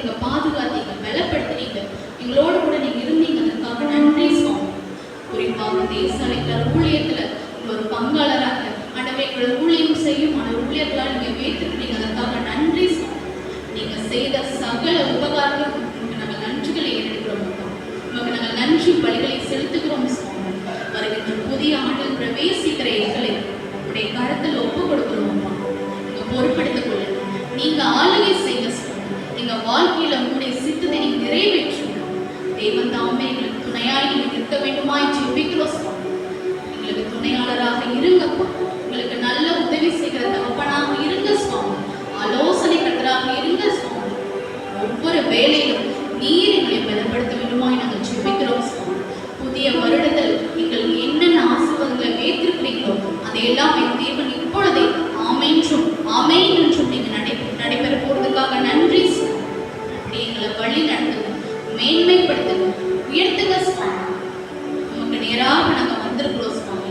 நீங்க பாதுகாத்தீங்க, பலப்படுத்தினீங்க, எங்களோடு கூட நீங்க இருந்தீங்க. அதற்காக நன்றி சுவாமி. குறிப்பாக தேச அழைக்கிற ஊழியத்துல ஒரு பங்காளராக ஆண்டவரே எங்களை ஊழியம் செய்யும் அந்த ஊழியர்களால் நீங்க ஏற்றுக்கிறீங்க. அதற்காக நன்றி சுவாமி. நீங்க செய்த சகல உபகாரங்களும் நாங்கள் நன்றிகளை ஏறெடுக்கிறோம். உங்களுக்கு நாங்கள் நன்றி பலிகளை செலுத்துகிறோம் சுவாமி. வருகின்ற புதிய ஆண்டில் பிரவேசிக்கிற எங்களை உடைய கருத்தில் ஒப்பு கொடுக்கிறோம். நீங்க பொறுப்பெடுத்துக் கொள்ளுங்க. நீங்க ஆளுகை செய்ய சுவாமி. எங்க வாழ்க்கையில உங்களுடைய சித்தத்தை நீங்க நிறைவேற்றுங்க. தேவன் தாமே எங்களுக்கு துணையாய் நீங்க இருக்க வேண்டுமாய் ஜெபிக்கிறோம் சுவாமி. எங்களுக்கு துணையாளராக இருங்கப்பா. உங்களுக்கு நல்ல உதவி செய்கிற தகப்பனாக இருங்க சுவாமி. ஆலோசனை கர்த்தராக இருங்க சுவாமி. ஒவ்வொரு வேலையிலும் நீர் எங்களை பலப்படுத்த வேண்டுமாய் நாங்கள் ஜெபிக்கிறோம் சுவாமி. புதிய வருடத்தில் எங்களுக்கு என்னென்ன ஆசீர்வாதங்களை வைத்திருக்கிறீங்களோ அதையெல்லாம் என் தேவன் இப்பொழுதே ஆமென்றும் ஆமென் என்றும் நீங்க நடைபெற போறதுக்காக நன்றி சுவாமி. அப்படி எங்களை வழி நடத்துங்க, மேன்மைப்படுத்துங்க, உயர்த்துங்க சுவாமி. நமக்கு நேராக நாங்கள் வந்திருக்கிறோம் சுவாமி.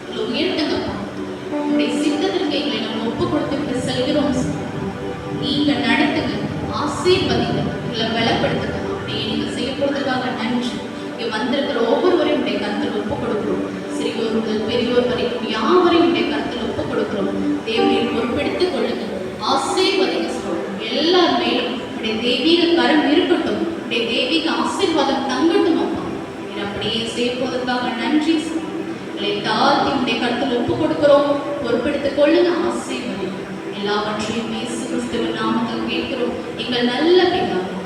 எங்களை உயர்த்துங்கப்பா. உங்களுடைய சித்தத்திற்கு எங்களை நம்ம ஒப்பு கொடுத்துட்டு செல்கிறோம் சுவாமி. நீங்க நடத்துங்க, ஆசீர்வதிங்க, எங்களை பலப்படுத்துங்க. அப்படியே நீங்க செய்ய போறதுக்காக நன்றி. இங்க வந்திருக்கிற ஒவ்வொருவரையும் உடைய கருத்தில் ஒப்பு கொடுக்கிறோம். சிறியோர் முதல் பெரியோர் வரைக்கும் யாவரையும் உடைய கருத்தில் ஒப்பு கொடுக்கிறோம். தேவனை பொறுப்பெடுத்துக் கொள்ளுங்க, ஆசீர்வதிங்க சுவாமி. எல்லார் மேலும் உடைய தெய்வீக கரம் இருக்கட்டும், உடைய தெய்வீக ஆசீர்வாதம் தங்கட்டும் அப்பா. நீர் அப்படியே செய்வதற்காக நன்றி சுவாமி. எங்களை தாழ்த்தி உடைய கருத்தில் ஒப்பு கொடுக்கிறோம். பொறுப்பெடுத்துக் கொள்ளுங்க, ஆசீர்வதிங்க. எல்லாவற்றையும் இயேசு கிறிஸ்துவின் நாமத்தில் கேட்கிறோம் எங்கள் நல்ல பிதாவே.